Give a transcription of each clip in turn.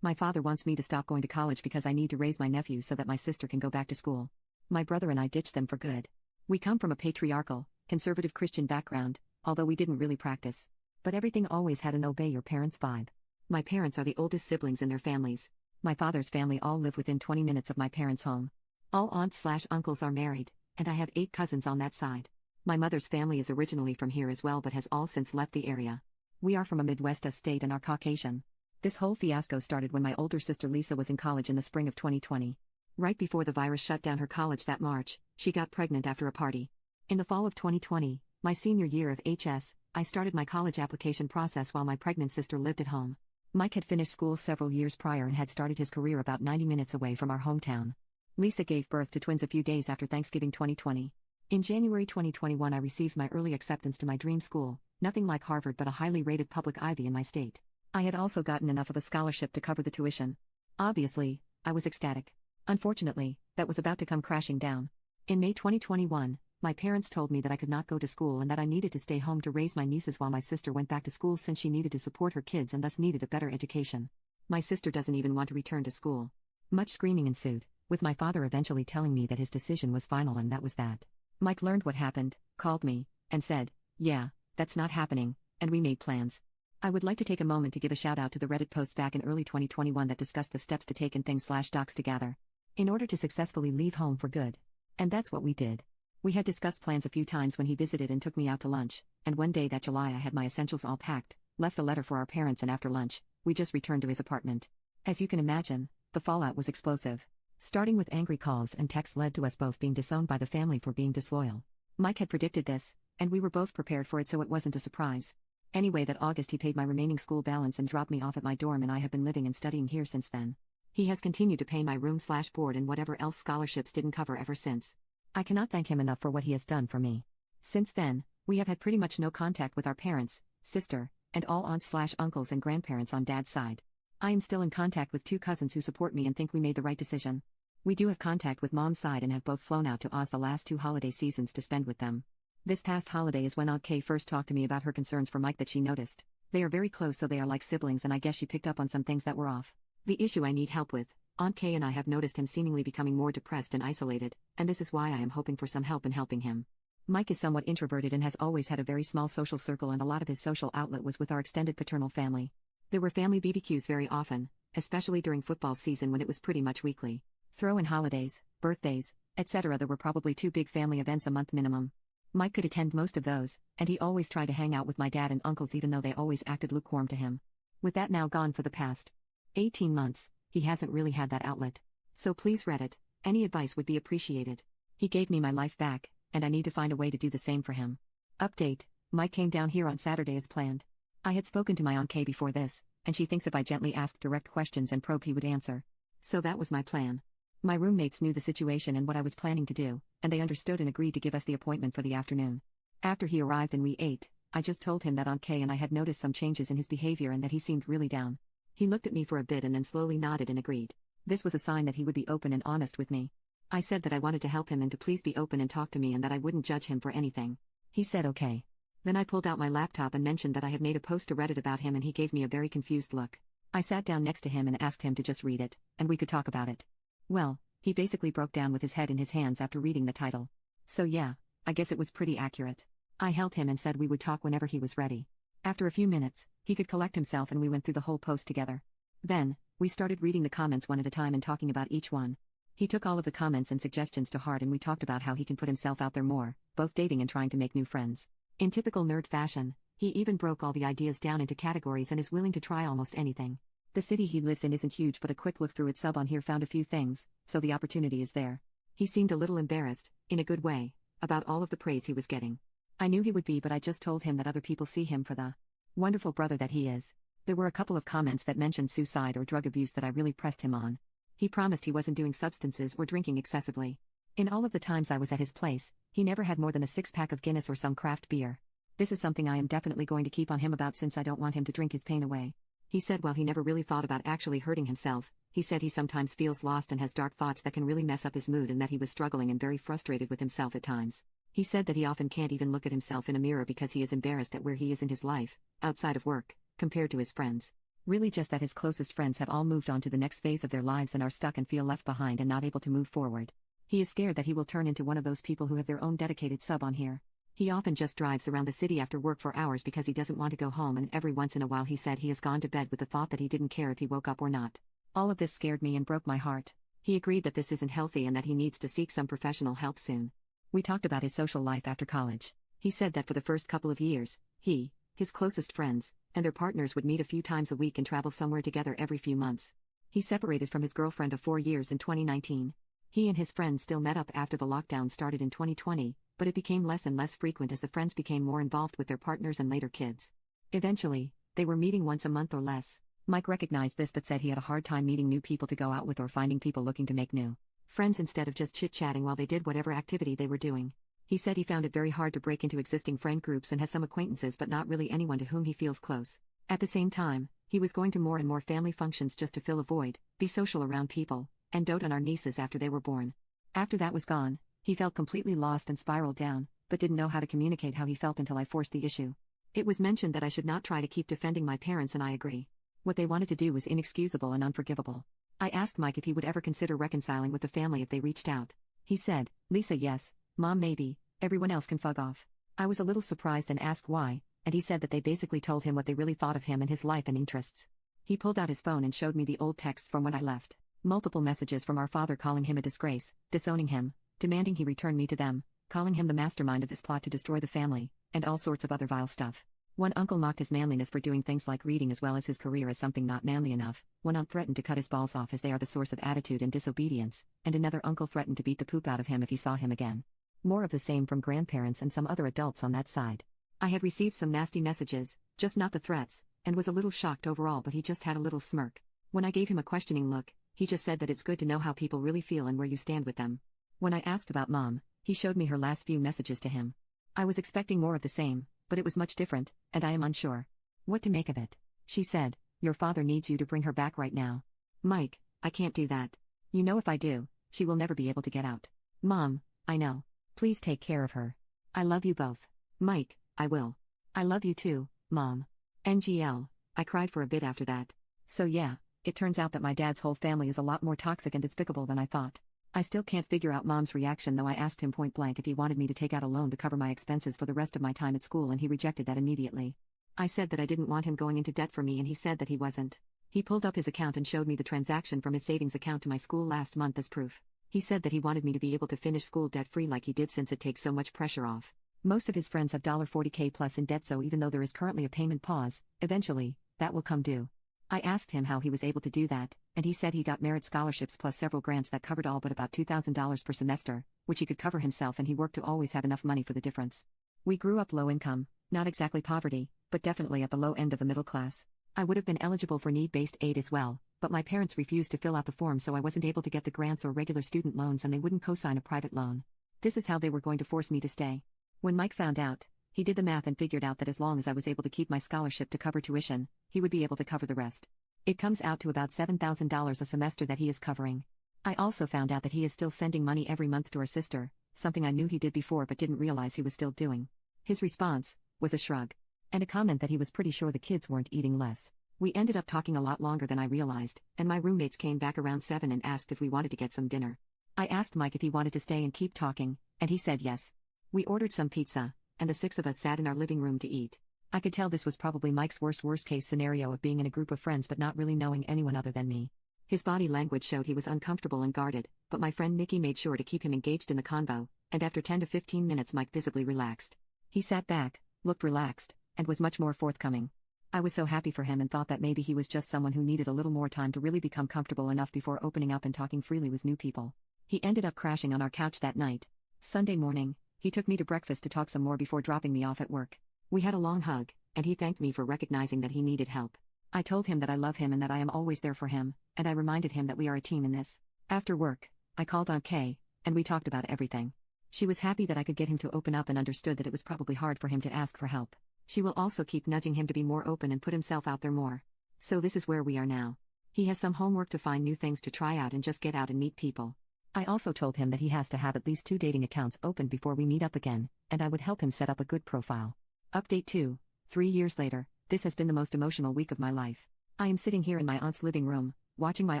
My father wants me to stop going to college because I need to raise my nephews so that my sister can go back to school. My brother and I ditched them for good. We come from a patriarchal, conservative Christian background, although we didn't really practice. But everything always had an obey your parents vibe. My parents are the oldest siblings in their families. My father's family all live within 20 minutes of my parents' home. All aunts/uncles are married, and I have 8 cousins on that side. My mother's family is originally from here as well but has all since left the area. We are from a Midwest state and are Caucasian. This whole fiasco started when my older sister Lisa was in college in the spring of 2020. Right before the virus shut down her college that March, she got pregnant after a party. In the fall of 2020, my senior year of HS, I started my college application process while my pregnant sister lived at home. Mike had finished school several years prior and had started his career about 90 minutes away from our hometown. Lisa gave birth to twins a few days after Thanksgiving 2020. In January 2021 I received my early acceptance to my dream school, nothing like Harvard but a highly rated public Ivy in my state. I had also gotten enough of a scholarship to cover the tuition. Obviously, I was ecstatic. Unfortunately, that was about to come crashing down. In May 2021, my parents told me that I could not go to school and that I needed to stay home to raise my nieces while my sister went back to school since she needed to support her kids and thus needed a better education. My sister doesn't even want to return to school. Much screaming ensued, with my father eventually telling me that his decision was final and that was that. Mike learned what happened, called me, and said, "Yeah, that's not happening," and we made plans. I would like to take a moment to give a shout out to the Reddit posts back in early 2021 that discussed the steps to take and things/docs to gather in order to successfully leave home for good. And that's what we did. We had discussed plans a few times when he visited and took me out to lunch, and one day that July I had my essentials all packed, left a letter for our parents, and after lunch, we just returned to his apartment. As you can imagine, the fallout was explosive. Starting with angry calls and texts led to us both being disowned by the family for being disloyal. Mike had predicted this, and we were both prepared for it, so it wasn't a surprise. Anyway, that August he paid my remaining school balance and dropped me off at my dorm, and I have been living and studying here since then. He has continued to pay my room/board and whatever else scholarships didn't cover ever since. I cannot thank him enough for what he has done for me. Since then, we have had pretty much no contact with our parents, sister, and all aunts/uncles and grandparents on dad's side. I am still in contact with 2 cousins who support me and think we made the right decision. We do have contact with mom's side and have both flown out to Oz the last 2 holiday seasons to spend with them. This past holiday is when Aunt Kay first talked to me about her concerns for Mike that she noticed. They are very close, so they are like siblings, and I guess she picked up on some things that were off. The issue I need help with: Aunt Kay and I have noticed him seemingly becoming more depressed and isolated, and this is why I am hoping for some help in helping him. Mike is somewhat introverted and has always had a very small social circle, and a lot of his social outlet was with our extended paternal family. There were family BBQs very often, especially during football season when it was pretty much weekly. Throw in holidays, birthdays, etc. There were probably 2 big family events a month minimum. Mike could attend most of those, and he always tried to hang out with my dad and uncles even though they always acted lukewarm to him. With that now gone for the past 18 months, he hasn't really had that outlet. So please Reddit, any advice would be appreciated. He gave me my life back, and I need to find a way to do the same for him. Update: Mike came down here on Saturday as planned. I had spoken to my Aunt Kay before this, and she thinks if I gently asked direct questions and probed he would answer. So that was my plan. My roommates knew the situation and what I was planning to do, and they understood and agreed to give us the appointment for the afternoon. After he arrived and we ate, I just told him that Aunt Kay and I had noticed some changes in his behavior and that he seemed really down. He looked at me for a bit and then slowly nodded and agreed. This was a sign that he would be open and honest with me. I said that I wanted to help him and to please be open and talk to me and that I wouldn't judge him for anything. He said okay. Then I pulled out my laptop and mentioned that I had made a post to Reddit about him, and he gave me a very confused look. I sat down next to him and asked him to just read it, and we could talk about it. Well, he basically broke down with his head in his hands after reading the title. So yeah, I guess it was pretty accurate. I held him and said we would talk whenever he was ready. After a few minutes, he could collect himself and we went through the whole post together. Then, we started reading the comments one at a time and talking about each one. He took all of the comments and suggestions to heart, and we talked about how he can put himself out there more, both dating and trying to make new friends. In typical nerd fashion, he even broke all the ideas down into categories and is willing to try almost anything. The city he lives in isn't huge, but a quick look through its sub on here found a few things, so the opportunity is there. He seemed a little embarrassed, in a good way, about all of the praise he was getting. I knew he would be, but I just told him that other people see him for the wonderful brother that he is. There were a couple of comments that mentioned suicide or drug abuse that I really pressed him on. He promised he wasn't doing substances or drinking excessively. In all of the times I was at his place, he never had more than a 6-pack of Guinness or some craft beer. This is something I am definitely going to keep on him about, since I don't want him to drink his pain away. He said while he never really thought about actually hurting himself, he said he sometimes feels lost and has dark thoughts that can really mess up his mood, and that he was struggling and very frustrated with himself at times. He said that he often can't even look at himself in a mirror because he is embarrassed at where he is in his life, outside of work, compared to his friends. Really just that his closest friends have all moved on to the next phase of their lives and are stuck and feel left behind and not able to move forward. He is scared that he will turn into one of those people who have their own dedicated sub on here. He often just drives around the city after work for hours because he doesn't want to go home, and every once in a while he said he has gone to bed with the thought that he didn't care if he woke up or not. All of this scared me and broke my heart. He agreed that this isn't healthy and that he needs to seek some professional help soon. We talked about his social life after college. He said that for the first couple of years, his closest friends, and their partners would meet a few times a week and travel somewhere together every few months. He separated from his girlfriend of 4 years in 2019. He and his friends still met up after the lockdown started in 2020, but it became less and less frequent as the friends became more involved with their partners and later kids. Eventually, they were meeting once a month or less. Mike recognized this but said he had a hard time meeting new people to go out with or finding people looking to make new friends instead of just chit-chatting while they did whatever activity they were doing. He said he found it very hard to break into existing friend groups and has some acquaintances but not really anyone to whom he feels close. At the same time, he was going to more and more family functions just to fill a void, be social around people, and dote on our nieces after they were born. After that was gone, he felt completely lost and spiraled down, but didn't know how to communicate how he felt until I forced the issue. It was mentioned that I should not try to keep defending my parents, and I agree. What they wanted to do was inexcusable and unforgivable. I asked Mike if he would ever consider reconciling with the family if they reached out. He said, "Lisa, yes, Mom, maybe, everyone else can fuck off." I was a little surprised and asked why, and he said that they basically told him what they really thought of him and his life and interests. He pulled out his phone and showed me the old texts from when I left. Multiple messages from our father calling him a disgrace, disowning him, demanding he return me to them, calling him the mastermind of this plot to destroy the family, and all sorts of other vile stuff. One uncle mocked his manliness for doing things like reading as well as his career as something not manly enough. One aunt threatened to cut his balls off as they are the source of attitude and disobedience, and another uncle threatened to beat the poop out of him if he saw him again. More of the same from grandparents and some other adults on that side. I had received some nasty messages, just not the threats, and was a little shocked overall, but he just had a little smirk. When I gave him a questioning look, he just said that it's good to know how people really feel and where you stand with them. When I asked about Mom, he showed me her last few messages to him. I was expecting more of the same, but it was much different, and I am unsure what to make of it. She said, "Your father needs you to bring her back right now." Mike, I can't do that. You know if I do, she will never be able to get out. Mom, I know. Please take care of her. I love you both. Mike, I will. I love you too, Mom. NGL, I cried for a bit after that. So yeah, it turns out that my dad's whole family is a lot more toxic and despicable than I thought. I still can't figure out Mom's reaction, though I asked him point blank if he wanted me to take out a loan to cover my expenses for the rest of my time at school, and he rejected that immediately. I said that I didn't want him going into debt for me, and he said that he wasn't. He pulled up his account and showed me the transaction from his savings account to my school last month as proof. He said that he wanted me to be able to finish school debt-free like he did, since it takes so much pressure off. Most of his friends have $40K plus in debt, so even though there is currently a payment pause, eventually, that will come due. I asked him how he was able to do that, and he said he got merit scholarships plus several grants that covered all but about $2,000 per semester, which he could cover himself, and he worked to always have enough money for the difference. We grew up low income, not exactly poverty, but definitely at the low end of the middle class. I would have been eligible for need-based aid as well, but my parents refused to fill out the form, so I wasn't able to get the grants or regular student loans, and they wouldn't co-sign a private loan. This is how they were going to force me to stay. When Mike found out, he did the math and figured out that as long as I was able to keep my scholarship to cover tuition, he would be able to cover the rest. It comes out to about $7,000 a semester that he is covering. I also found out that he is still sending money every month to our sister, something I knew he did before but didn't realize he was still doing. His response was a shrug and a comment that he was pretty sure the kids weren't eating less. We ended up talking a lot longer than I realized, and my roommates came back around 7 and asked if we wanted to get some dinner. I asked Mike if he wanted to stay and keep talking, and he said yes. We ordered some pizza, and the 6 of us sat in our living room to eat. I could tell this was probably Mike's worst-case scenario of being in a group of friends but not really knowing anyone other than me. His body language showed he was uncomfortable and guarded, but my friend Nikki made sure to keep him engaged in the convo, and after 10 to 15 minutes Mike visibly relaxed. He sat back, looked relaxed, and was much more forthcoming. I was so happy for him and thought that maybe he was just someone who needed a little more time to really become comfortable enough before opening up and talking freely with new people. He ended up crashing on our couch that night. Sunday morning, he took me to breakfast to talk some more before dropping me off at work. We had a long hug, and he thanked me for recognizing that he needed help. I told him that I love him and that I am always there for him, and I reminded him that we are a team in this. After work, I called Aunt Kay, and we talked about everything. She was happy that I could get him to open up and understood that it was probably hard for him to ask for help. She will also keep nudging him to be more open and put himself out there more. So this is where we are now. He has some homework to find new things to try out and just get out and meet people. I also told him that he has to have at least 2 dating accounts open before we meet up again, and I would help him set up a good profile. Update 2. 3 years later, this has been the most emotional week of my life. I am sitting here in my aunt's living room, watching my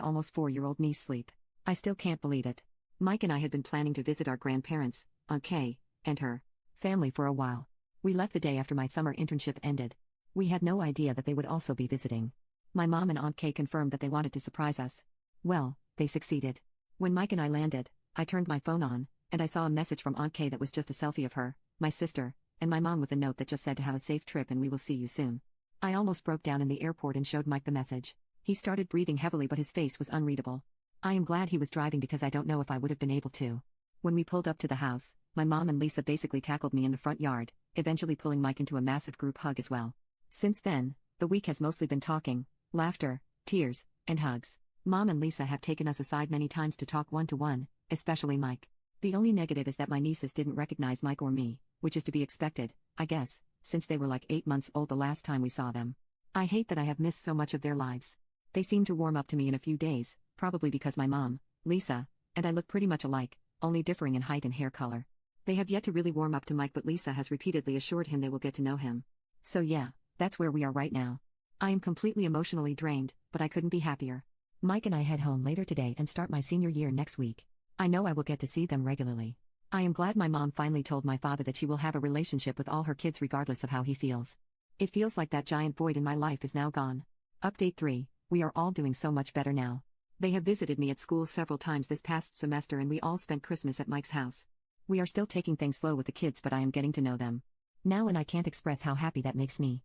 almost 4-year-old niece sleep. I still can't believe it. Mike and I had been planning to visit our grandparents, Aunt Kay, and her family for a while. We left the day after my summer internship ended. We had no idea that they would also be visiting. My mom and Aunt Kay confirmed that they wanted to surprise us. Well, they succeeded. When Mike and I landed, I turned my phone on, and I saw a message from Aunt Kay that was just a selfie of her, my sister, and my mom with a note that just said to have a safe trip and we will see you soon. I almost broke down in the airport and showed Mike the message. He started breathing heavily, but his face was unreadable. I am glad he was driving because I don't know if I would have been able to. When we pulled up to the house, my mom and Lisa basically tackled me in the front yard, eventually pulling Mike into a massive group hug as well. Since then, the week has mostly been talking, laughter, tears, and hugs. Mom and Lisa have taken us aside many times to talk one-to-one, especially Mike. The only negative is that my nieces didn't recognize Mike or me, which is to be expected, I guess, since they were like 8 months old the last time we saw them. I hate that I have missed so much of their lives. They seem to warm up to me in a few days, probably because my mom, Lisa, and I look pretty much alike, only differing in height and hair color. They have yet to really warm up to Mike, but Lisa has repeatedly assured him they will get to know him. So yeah, that's where we are right now. I am completely emotionally drained, but I couldn't be happier. Mike and I head home later today and start my senior year next week. I know I will get to see them regularly. I am glad my mom finally told my father that she will have a relationship with all her kids regardless of how he feels. It feels like that giant void in my life is now gone. Update 3, we are all doing so much better now. They have visited me at school several times this past semester and we all spent Christmas at Mike's house. We are still taking things slow with the kids, but I am getting to know them now and I can't express how happy that makes me.